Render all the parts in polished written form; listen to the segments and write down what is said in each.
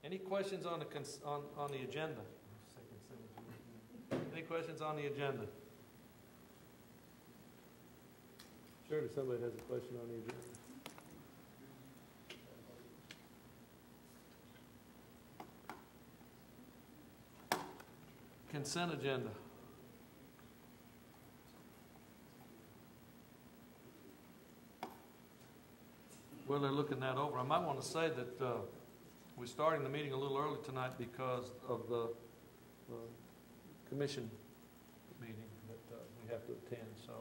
Any questions on the, on the agenda? Any questions on the agenda? Surely somebody has a question on the agenda. Consent agenda. Well, they're looking that over. I might want to say that we're starting the meeting a little early tonight because of the commission meeting that we have to attend. So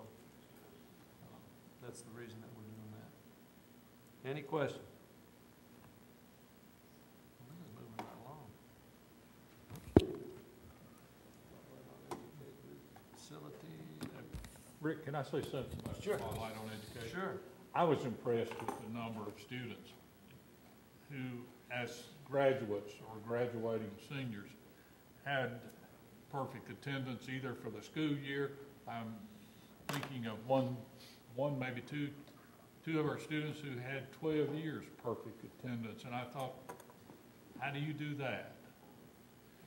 that's the reason that we're doing that. Any questions? Moving right along. Facility. Rick, can I say something about Sure. Spotlight on Education? Sure. I was impressed with the number of students who, as graduates or graduating seniors, had perfect attendance either for the school year. I'm thinking of one, maybe two of our students who had 12 years perfect attendance, and I thought, how do you do that?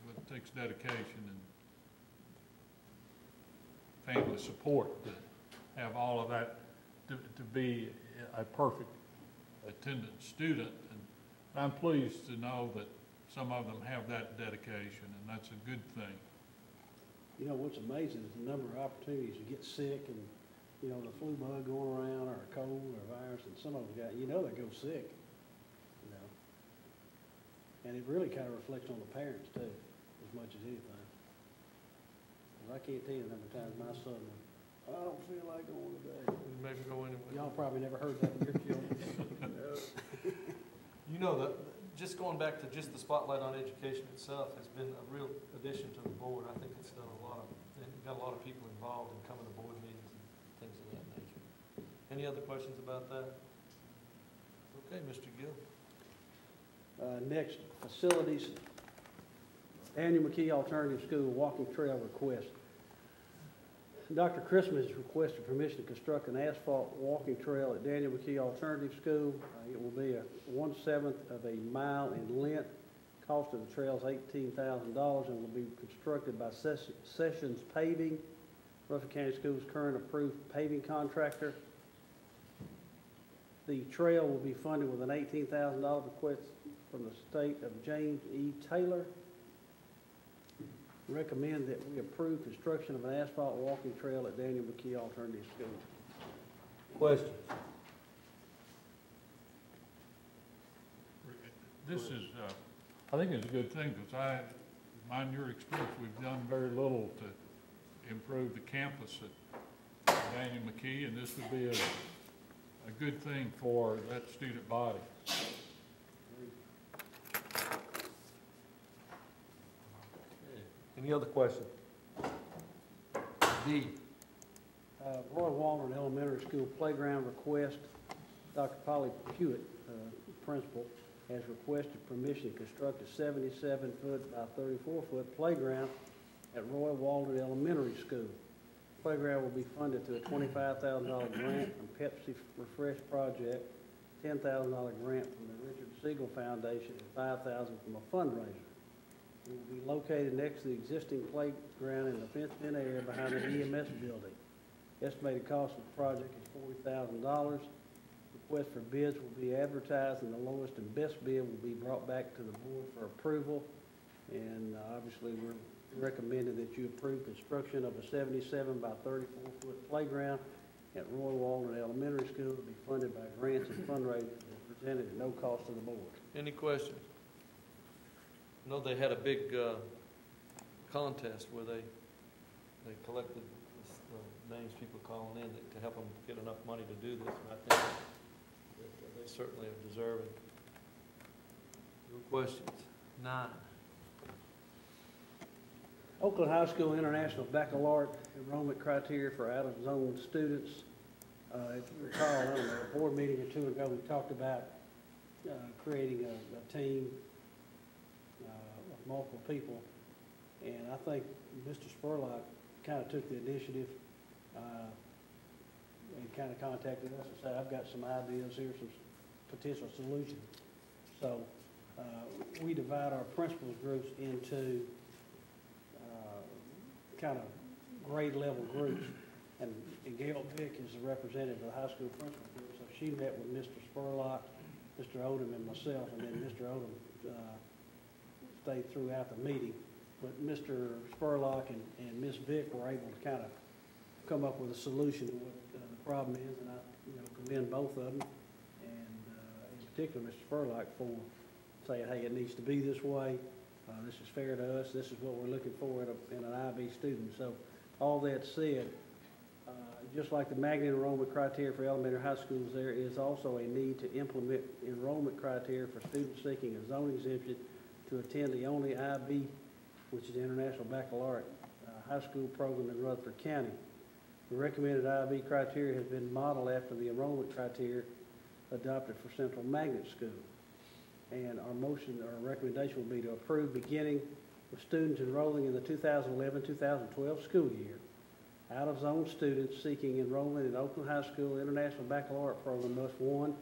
Well, it takes dedication and family support to have all of that to be a perfect attendant student. And I'm pleased to know that some of them have that dedication, and that's a good thing. You know, what's amazing is the number of opportunities to get sick and, you know, the flu bug going around or a cold or a virus, and some of them got, you know, they go sick, you know. And it really kind of reflects on the parents too, as much as anything. 'Cause I can't tell you the number of times my son went, I don't feel like going today. Maybe go anyway. Y'all probably never heard that in your children. You know, just going back to just the Spotlight on Education itself has been a real addition to the board. I think it's done a lot of, and got a lot of people involved in coming to board meetings and things of that nature. Any other questions about that? Okay, Mr. Gill. Next, facilities. Daniel McKee Alternative School walking trail request. Dr. Christmas has requested permission to construct an asphalt walking trail at Daniel McKee Alternative School. It will be 1/7 of a mile in length. Cost of the trail is $18,000 and will be constructed by Sessions Paving, Rutherford County Schools' current approved paving contractor. The trail will be funded with an $18,000 request from the state of James E. Taylor. Recommend that we approve construction of an asphalt walking trail at Daniel McKee Alternative School. Question. This is, I think it's a good thing, because mind your experience, we've done very little to improve the campus at Daniel McKee, and this would be a good thing for that student body. Any other questions? D. Roy Walton Elementary School playground request. Dr. Polly Hewitt, principal, has requested permission to construct a 77-foot by 34-foot playground at Roy Walton Elementary School. The playground will be funded through a $25,000 grant from Pepsi Refresh Project, $10,000 grant from the Richard Siegel Foundation, and $5,000 from a fundraiser. It will be located next to the existing playground in the fenced-in area behind the EMS building. Estimated cost of the project is $40,000. Request for bids will be advertised, and the lowest and best bid will be brought back to the board for approval. And obviously, we're recommending that you approve construction of a 77 by 34-foot playground at Roy Walton Elementary School to be funded by grants and fundraisers and presented at no cost to the board. Any questions? I know they had a big contest where they collected the names people calling in to help them get enough money to do this, and I think that they certainly are deserving. No questions? 9. Oakland High School International Baccalaureate enrollment criteria for out-of-zone students. If you recall, I don't know, a board meeting or two ago, we talked about creating a team of multiple people, and I think Mr. Spurlock kind of took the initiative and kind of contacted us and said, I've got some ideas here, some potential solutions. So we divide our principals groups into kind of grade level groups. And Gail Vick is the representative of the high school principal group, so she met with Mr. Spurlock, Mr. Odom, and myself, and then Mr. Odom stayed throughout the meeting. But Mr. Spurlock and Ms. Vick were able to kind of come up with a solution to what the problem is, and I commend both of them, and in particular Mr. Spurlock for saying, hey, it needs to be this way. This is fair to us. This is what we're looking for in an IB student. So all that said, just like the magnet enrollment criteria for elementary high schools, there is also a need to implement enrollment criteria for students seeking a zone exemption to attend the only IB, which is the International Baccalaureate high school program in Rutherford County. The recommended IB criteria has been modeled after the enrollment criteria adopted for Central Magnet School. And our motion, our recommendation will be to approve beginning with students enrolling in the 2011-2012 school year. Out-of-zone students seeking enrollment in Oakland High School International Baccalaureate program must, 1,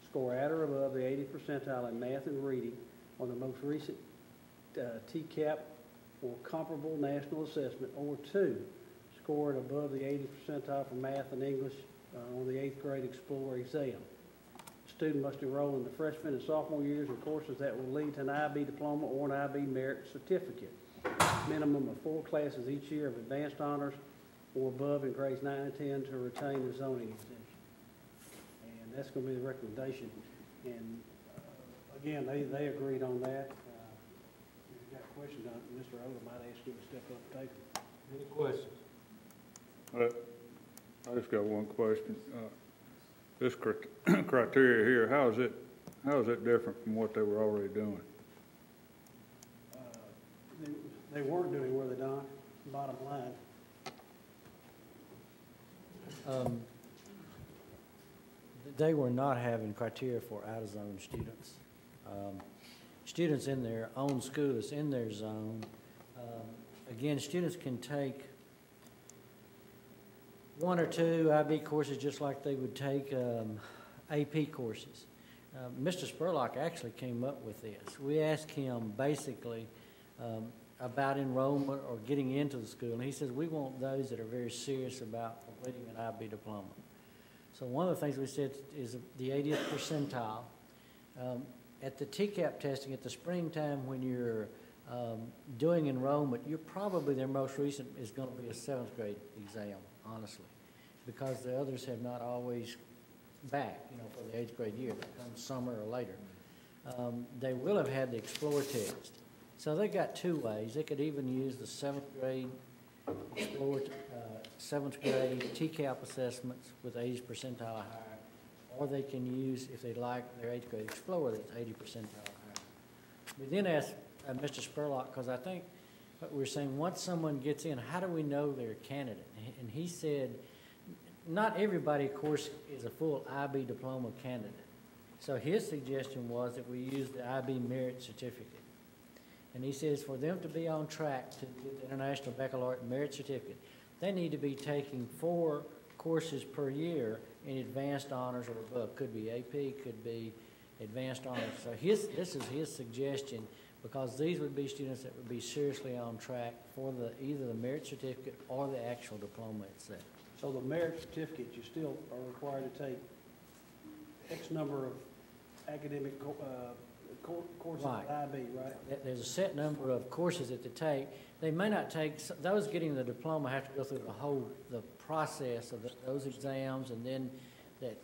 score at or above the 80th percentile in math and reading on the most recent TCAP or comparable national assessment, or 2, score at above the 80th percentile for math and English on the 8th grade Explorer exam. Student must enroll in the freshman and sophomore years in courses that will lead to an IB diploma or an IB merit certificate. Minimum of 4 classes each year of advanced honors or above in grades 9 and 10 to retain the zoning exemption. And that's going to be the recommendation. And again, they agreed on that. If you've got questions on it, Mr. Odom might ask you to step up and take them. Any questions? I just got one question. This criteria here, how is it different from what they were already doing? They weren't doing where they done, bottom line. They were not having criteria for out-of-zone students. Students in their own school that's in their zone. Again, students can take 1 or 2 IB courses just like they would take AP courses. Mr. Spurlock actually came up with this. We asked him basically about enrollment or getting into the school, and he says we want those that are very serious about completing an IB diploma. So one of the things we said is the 80th percentile. At the TCAP testing at the springtime when you're doing enrollment, you're probably their most recent is going to be a 7th grade exam, honestly, because the others have not always back, for the 8th grade year. That comes summer or later. They will have had the Explorer test. So they got 2 ways. They could even use the 7th grade Explorer, 7th grade TCAP assessments with 80th percentile or higher, or they can use, if they like, their 8th grade Explorer that's 80 percentile or higher. We then asked Mr. Spurlock, because I think what we're saying, once someone gets in, how do we know they're a candidate? And he said, not everybody, of course, is a full IB diploma candidate. So his suggestion was that we use the IB merit certificate. And he says for them to be on track to get the International Baccalaureate Merit Certificate, they need to be taking 4 courses per year in advanced honors or above. Could be AP, could be advanced honors. So this is his suggestion, because these would be students that would be seriously on track for either the merit certificate or the actual diploma itself. So the merit certificate, you still are required to take X number of academic courses Right. at IB, right? There's a set number of courses that they take. They may not take, those getting the diploma have to go through the process of those exams, and then that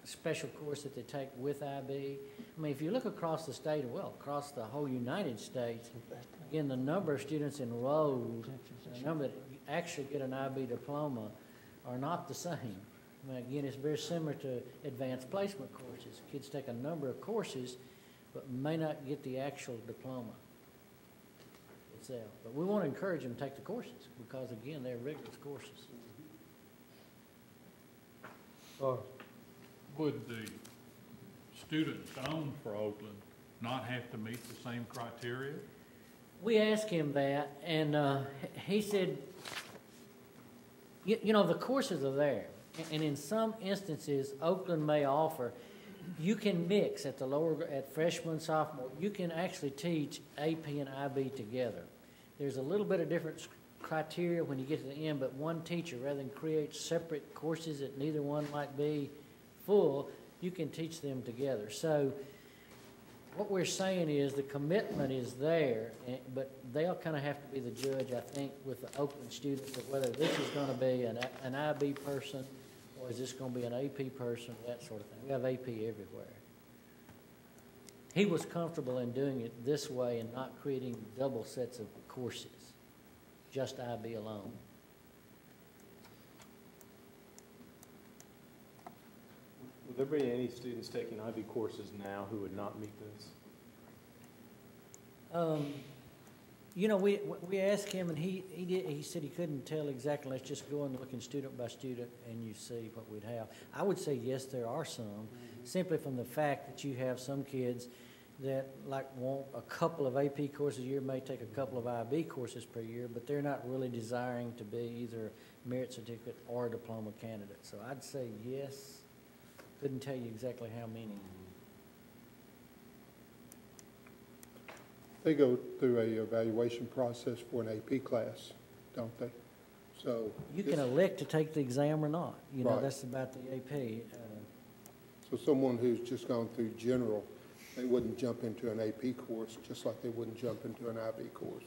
special course that they take with IB. I mean, if you look across the state, across the whole United States, again, the number of students enrolled, the number that actually get an IB diploma are not the same. I mean, again, it's very similar to advanced placement courses. Kids take a number of courses, but may not get the actual diploma itself. But we want to encourage them to take the courses, because, again, they're rigorous courses. Would the student zone for Oakland not have to meet the same criteria? We asked him that, and he said, the courses are there. And in some instances, Oakland may offer, you can mix at the lower, at freshman, sophomore, you can actually teach AP and IB together. There's a little bit of different criteria when you get to the end, but one teacher, rather than create separate courses that neither one might be full, you can teach them together. So what we're saying is the commitment is there, but they'll kind of have to be the judge, I think, with the Oakland students, of whether this is going to be an IB person or is this going to be an AP person, that sort of thing. We have AP everywhere. He was comfortable in doing it this way and not creating double sets of courses, just IB alone. Will there be any students taking IB courses now who would not meet this? You know, we asked him, and he said he couldn't tell exactly. Let's just go and look in student by student, and you see what we'd have. I would say yes, there are some, simply from the fact that you have some kids that like want a couple of AP courses a year, may take a couple of IB courses per year, but they're not really desiring to be either merit certificate or diploma candidate. So I'd say yes. Couldn't tell you exactly how many. They go through a evaluation process for an AP class, don't they? So You can elect to take the exam or not. You know, Right. that's about the AP. so someone who's just gone through general, they wouldn't jump into an AP course, just like they wouldn't jump into an IB course.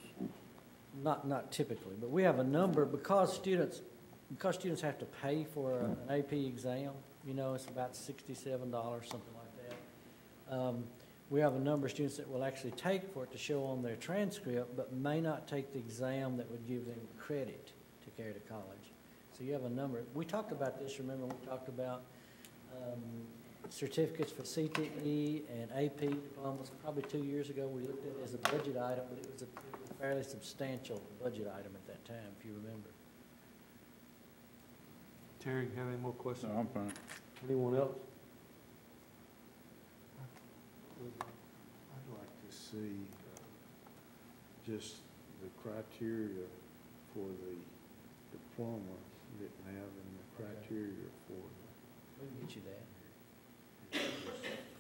Not typically, but we have a number, because students have to pay for an AP exam, you know, it's about $67, something like that. We have a number of students that will actually take for it to show on their transcript, but may not take the exam that would give them credit to carry to college. So you have a number. We talked about this, remember, we talked about certificates for CTE and AP diplomas probably 2 years ago. We looked at it as a budget item, but it was a fairly substantial budget item at that time, if you remember. Terry, you have any more questions? No, I'm fine. Anyone else? I'd like to see just the criteria for the diploma written out and the criteria for We can get you that. Okay.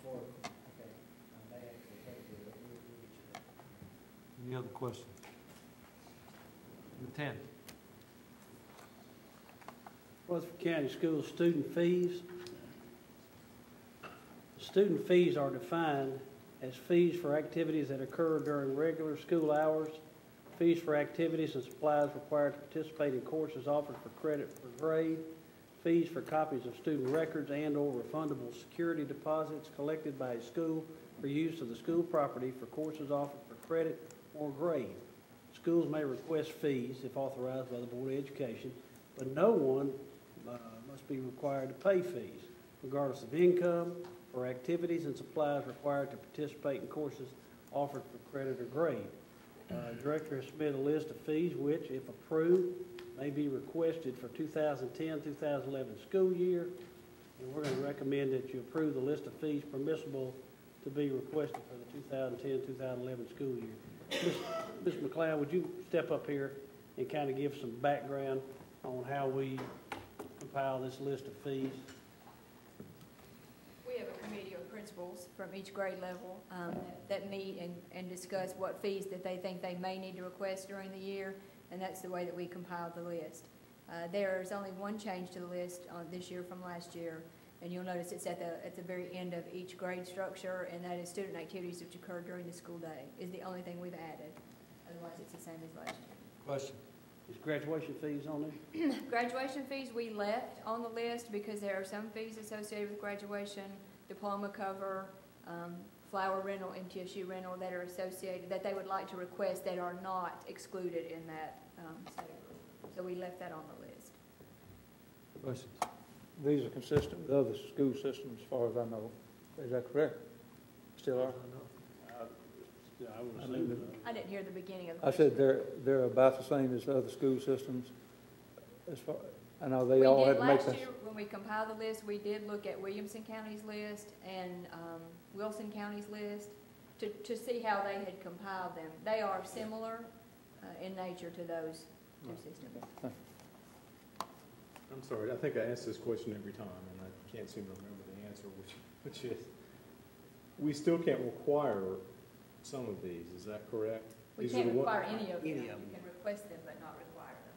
I may actually take it, but we'll get you that. Any other questions? Number 10. Rutherford County Schools student fees. Student fees are defined as fees for activities that occur during regular school hours, fees for activities and supplies required to participate in courses offered for credit per grade, fees for copies of student records and/or refundable security deposits collected by a school for use of the school property for courses offered for credit or grade. Schools may request fees if authorized by the Board of Education, but no one must be required to pay fees, regardless of income, for activities and supplies required to participate in courses offered for credit or grade. Director has submitted a list of fees which, if approved, may be requested for 2010-2011 school year, and we're going to recommend that you approve the list of fees permissible to be requested for the 2010-2011 school year. Ms. McLeod, would you step up here and kind of give some background on how we compile this list of fees? We have a committee of principals from each grade level that meet and discuss what fees that they think they may need to request during the year, and that's the way that we compile the list. There's only one change to the list this year from last year, and you'll notice it's at the very end of each grade structure, and that is student activities which occur during the school day is the only thing we've added. Otherwise, it's the same as last year. Question? Is graduation fees on there? Graduation fees we left on the list because there are some fees associated with graduation, diploma cover, flower rental, MTSU rental that are associated, that they would like to request that are not excluded in that segment. So we left that on the list. Questions? These are consistent with other school systems as far as I know. Is that correct? Still are? Yeah, I would assume I didn't hear the beginning of the I question. said they're about the same as other school systems as far, I know they We all did had to make last this. year, when we compiled the list, we did look at Williamson County's list and Wilson County's list to see how they had compiled them. They are similar in nature to those two systems. I'm sorry, I think I ask this question every time, and I can't seem to remember the answer, which Which is, we still can't require some of these, is that correct? We These are can't the one- require any of them. Any You of them. can request them, but not require them.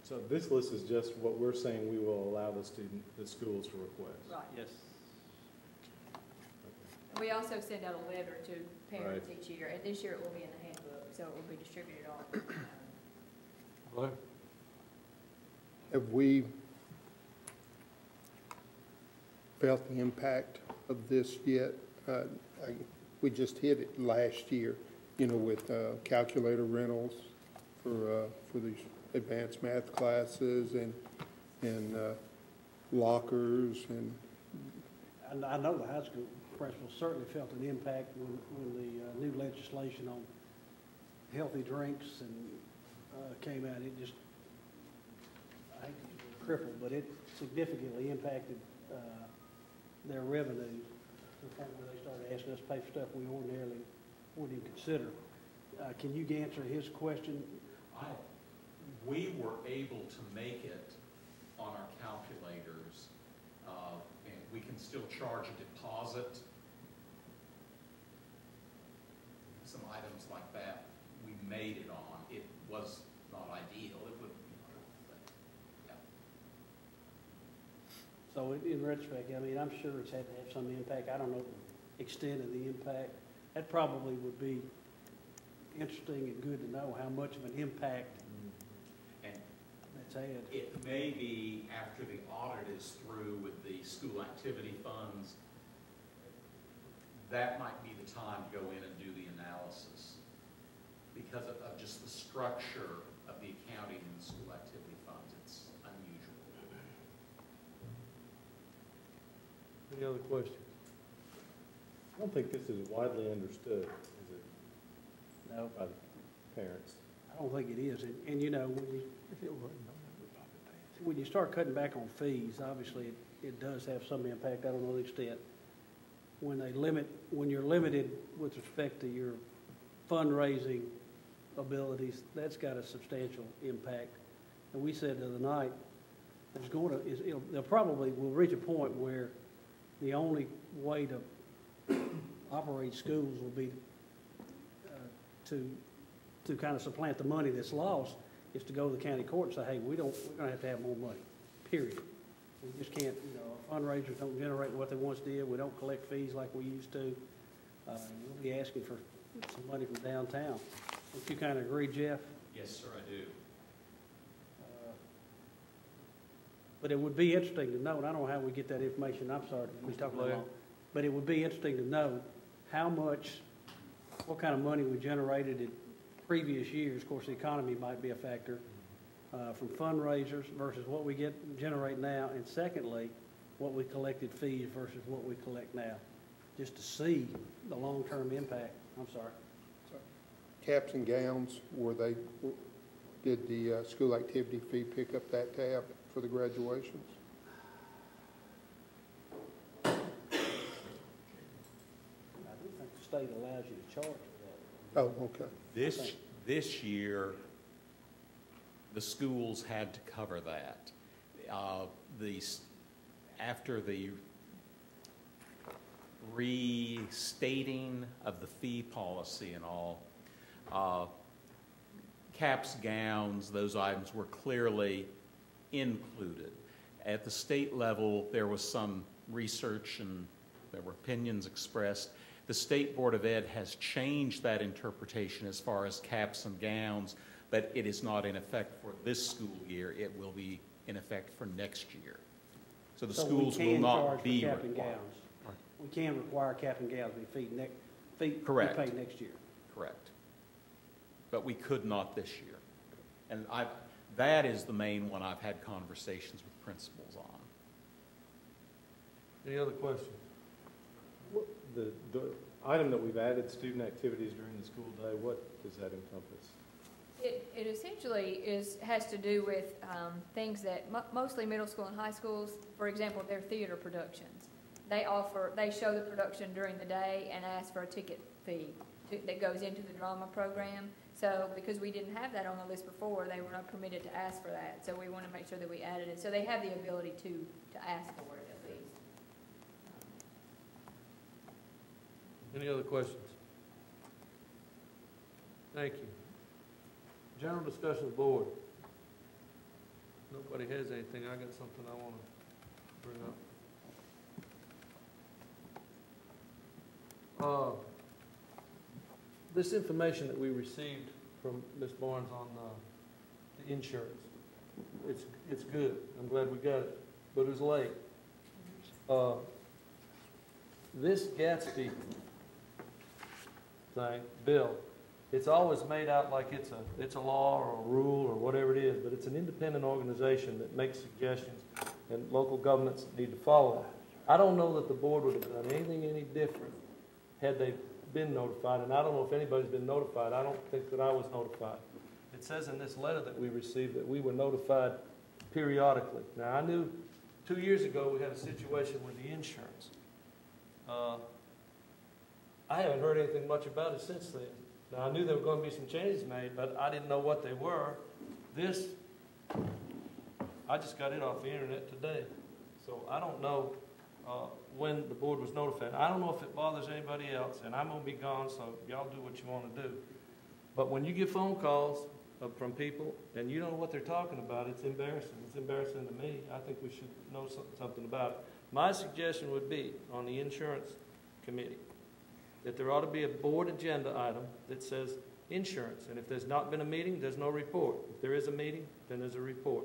So this list is just what we're saying we will allow the schools to request. Right. Yes. And we also send out a letter to parents Right. each year, and this year it will be in the handbook, so it will be distributed all. Blair? Have we felt the impact of this yet? We just hit it last year, you know, with calculator rentals for these advanced math classes and lockers and. I know the high school principals certainly felt an impact when the new legislation on healthy drinks and came out. It just, I hate to use the word crippled, but it significantly impacted their revenues to the point where they started asking us to pay for stuff we ordinarily wouldn't even consider. Can you answer his question? We were able to make it on our calculators, and we can still charge a deposit. Some items like that, we made it on. It was not ideal. It would, but, yeah. So in retrospect, I mean, I'm sure it's had to have some impact. I don't know the extent of the impact. That probably would be interesting and good to know how much of an impact And that's had. it may be after the audit is through with the school activity funds, that might be the time to go in and do the analysis because of just the structure of the accounting in the school activity funds. It's unusual. Any other questions? I don't think this is widely understood, is it, No, by the parents? I don't think it is. And you know, when you start cutting back on fees, obviously it does have some impact. I don't know the extent. When you're limited with respect to your fundraising abilities, that's got a substantial impact. And we said the other night, there probably will reach a point where the only way to operate schools will be to kind of supplant the money that's lost, is to go to the county court and say, hey, we're going to have to have more money, period. We just can't, you know, our fundraisers don't generate what they once did. We don't collect fees like we used to. We'll be asking for some money from downtown. Don't you kind of agree, Jeff? Yes, sir, I do. But it would be interesting to know, and I don't know how we get that information. I'm sorry, we talked about Blair? long. But it would be interesting to know what kind of money we generated in previous years. Of course, the economy might be a factor. From fundraisers versus what we generate now, and secondly, what we collected fees versus what we collect now, just to see the long-term impact. I'm sorry. Caps and gowns, did the school activity fee pick up that tab for the graduations? I do think the state allows you to charge for that. Oh, okay. This year, the schools had to cover that. After the restating of the fee policy and all, caps, gowns, those items were clearly included. At the state level, there was some research and there were opinions expressed. The State Board of Ed has changed that interpretation as far as caps and gowns, but it is not in effect for this school year. It will be in effect for next year. So the schools will not be cap and required. gowns. We can require cap and gowns to be Correct. paid next year. Correct. But we could not this year. And that is the main one I've had conversations with principals on. Any other questions? The item that we've added, student activities during the school day, what does that encompass? It essentially has to do with things that mostly middle school and high schools, for example, their theater productions. They show the production during the day and ask for a ticket fee that goes into the drama program. So because we didn't have that on the list before, they were not permitted to ask for that. So we want to make sure that we added it. So they have the ability to ask for it at least. Any other questions? Thank you. General discussion of the board. Nobody has anything. I got something I want to bring up. This information that we received from Ms. Barnes on the insurance, it's good. I'm glad we got it, but it was late. This Gatsby thing, bill, it's always made out like it's a law or a rule or whatever it is, but it's an independent organization that makes suggestions, and local governments need to follow it. I don't know that the board would have done anything any different had they been notified, and I don't know if anybody's been notified. I don't think that I was notified. It says in this letter that we received that we were notified periodically. Now, I knew 2 years ago we had a situation with the insurance. I haven't heard anything much about it since then. Now, I knew there were going to be some changes made, but I didn't know what they were. This, I just got it off the internet today. So I don't know when the board was notified. I don't know if it bothers anybody else, and I'm going to be gone, so y'all do what you want to do. But when you get phone calls from people and you don't know what they're talking about, it's embarrassing. It's embarrassing to me. I think we should know something about it. My suggestion would be on the insurance committee that there ought to be a board agenda item that says insurance. And if there's not been a meeting, there's no report. If there is a meeting, then there's a report.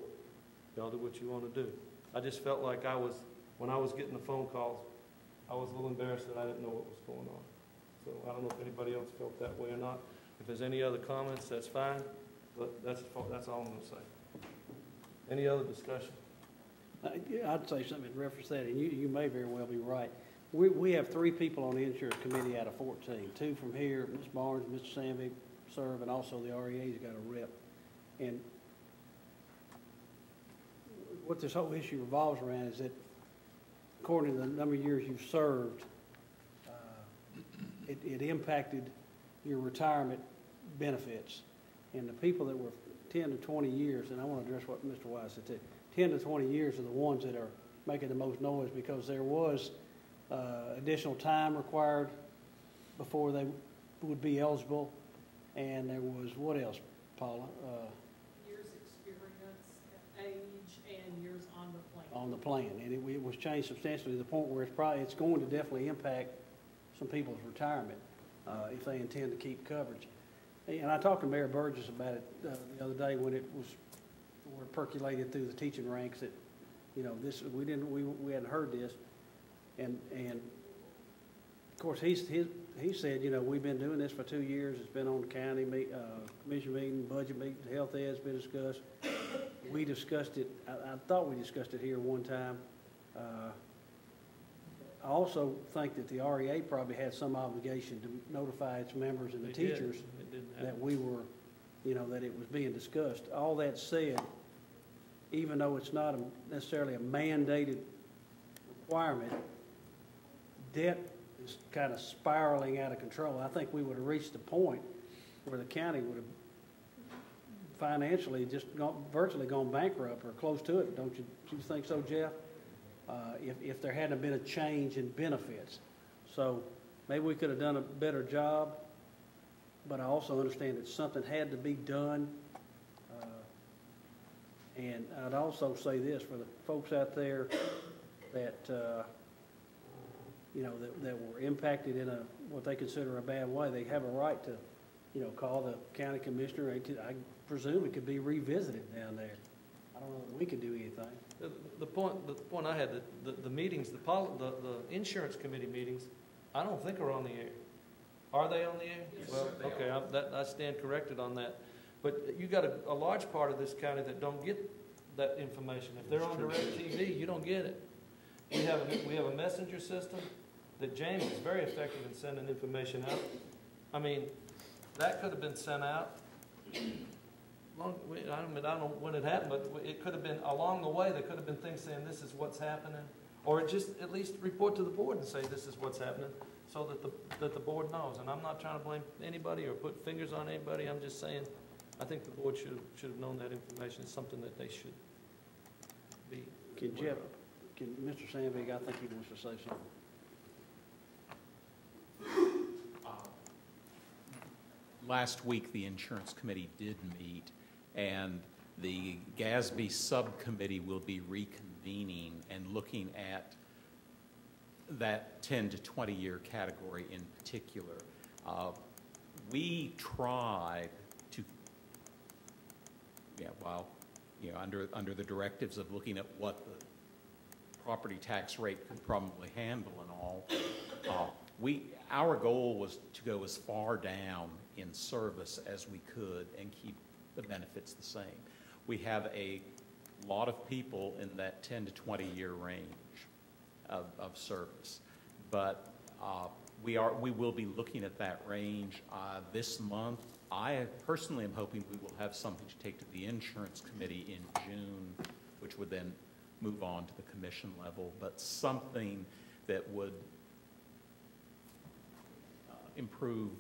Y'all do what you want to do. I just felt like when I was getting the phone calls, I was a little embarrassed that I didn't know what was going on. So I don't know if anybody else felt that way or not. If there's any other comments, that's fine, but that's all I'm going to say. Any other discussion? Yeah, I'd say something in reference to that, and you may very well be right. We have 3 people on the insurance committee out of 14. 2 from here, Ms. Barnes, Mr. Sandvik serve, and also the REA's got a rep. And what this whole issue revolves around is that according to the number of years you've served, it impacted your retirement benefits. And the people that were 10 to 20 years, and I want to address what Mr. Wise said too, 10 to 20 years are the ones that are making the most noise because there was additional time required before they would be eligible, and there was, what else, Paula? Years experience, age, and years on the plan. On the plan, and it was changed substantially to the point where it's going to definitely impact some people's retirement if they intend to keep coverage. And I talked to Mayor Burgess about it the other day when it percolated through the teaching ranks that, you know, this we hadn't heard this, and of course he said, you know, we've been doing this for 2 years. It's been on the county commission meeting, budget meeting, health ed's been discussed. We discussed it. I thought we discussed it here one time. I also think that the REA probably had some obligation to notify its members and the teachers that we were, you know, that it was being discussed. All that said, even though it's not necessarily a mandated requirement, debt is kind of spiraling out of control. I think we would have reached a point where the county would have financially just virtually gone bankrupt or close to it. Don't you think so, Jeff? If there hadn't been a change in benefits. So maybe we could have done a better job, but I also understand that something had to be done. And I'd also say this for the folks out there that, you know, that were impacted in what they consider a bad way, they have a right to, you know, call the county commissioner. I presume it could be revisited down there. I don't know that we can do anything. The point I had, the meetings, the insurance committee meetings, I don't think are on the air. Are they on the air? Yes, well, sir, okay, I stand corrected on that. But you got a large part of this county that don't get that information. If they're on DirecTV, you don't get it. We have a messenger system that James is very effective in sending information out. I mean, that could have been sent out. I don't know when it happened, but it could have been along the way. There could have been things saying this is what's happening, or just at least report to the board and say this is what's happening, so that the board knows. And I'm not trying to blame anybody or put fingers on anybody. I'm just saying I think the board should have known that information. It's something that they should be. Can Mr. Sandvik, I think he wants to say something. last week, the insurance committee did meet, and the GASB subcommittee will be reconvening and looking at that 10 to 20 year category in particular. We tried to, under the directives of looking at what the property tax rate could probably handle and all, our goal was to go as far down in service as we could and keep the benefits the same. We have a lot of people in that 10 to 20 year range of service, but we will be looking at that range this month. I personally am hoping we will have something to take to the insurance committee in June, which would then move on to the commission level, but something that would improve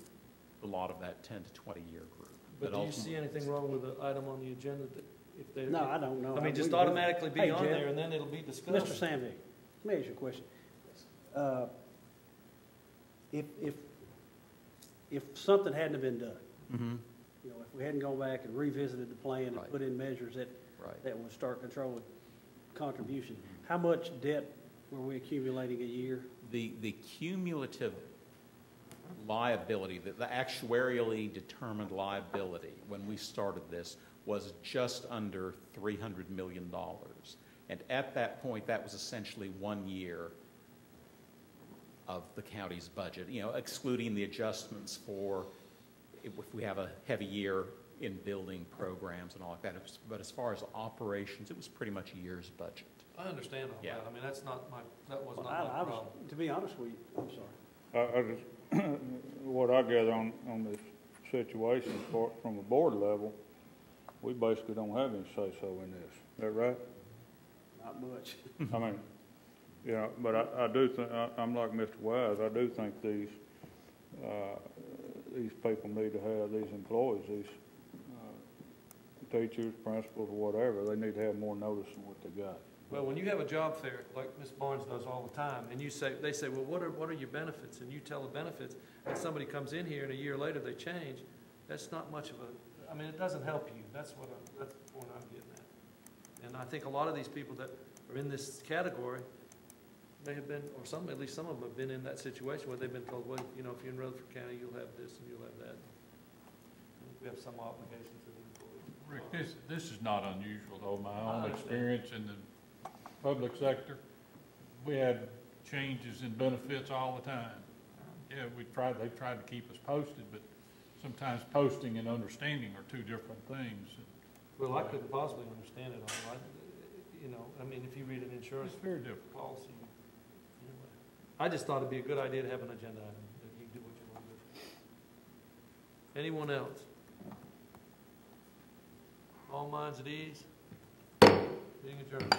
a lot of that 10 to 20 year group. But do you see anything wrong with the item on the agenda that if they? No, I don't know. I mean, just We- automatically be Hey, on Jeff. there and then it'll be discussed. Mr. Samvig, let me ask you a question. If something hadn't have been done, Mm-hmm. you know, if we hadn't gone back and revisited the plan and Right. put in measures that Right. would start controlling contribution, how much debt were we accumulating a year? The cumulative liability, the actuarially determined liability when we started this was just under $300 million. And at that point, that was essentially 1 year of the county's budget, excluding the adjustments for if we have a heavy year in building programs and all like that. But as far as operations, it was pretty much a year's budget. I understand all Yeah. that. I mean, that was Well, not I my was, problem. to be honest with you, I'm sorry. I just, what I gather on this situation from a board level, we basically don't have any say-so in this. Is that right? Not much. I mean, but I do think, I'm like Mr. Wise, I do think these people need to have, these employees, these teachers, principals, whatever, they need to have more notice than what they got. Well, when you have a job fair, like Ms. Barnes does all the time, and they say, well, what are your benefits? And you tell the benefits, and somebody comes in here and a year later they change, that's not much of a, I mean, it doesn't help you. That's the point I'm getting at. And I think a lot of these people that are in this category, they have been, or at least some of them have been in that situation where they've been told, well, if you're in Rutherford County, you'll have this and you'll have that. We have some obligation to the employees. Rick, this is not unusual, though. My I own understand. experience in the public sector, we had changes in benefits all the time. Yeah, they tried to keep us posted, but sometimes posting and understanding are two different things. Well, I couldn't possibly understand it all. I mean, if you read an insurance It's very different. policy, anyway. I just thought it'd be a good idea to have an agenda item, that you do what you want to do. Anyone else? All minds at ease? Being adjourned.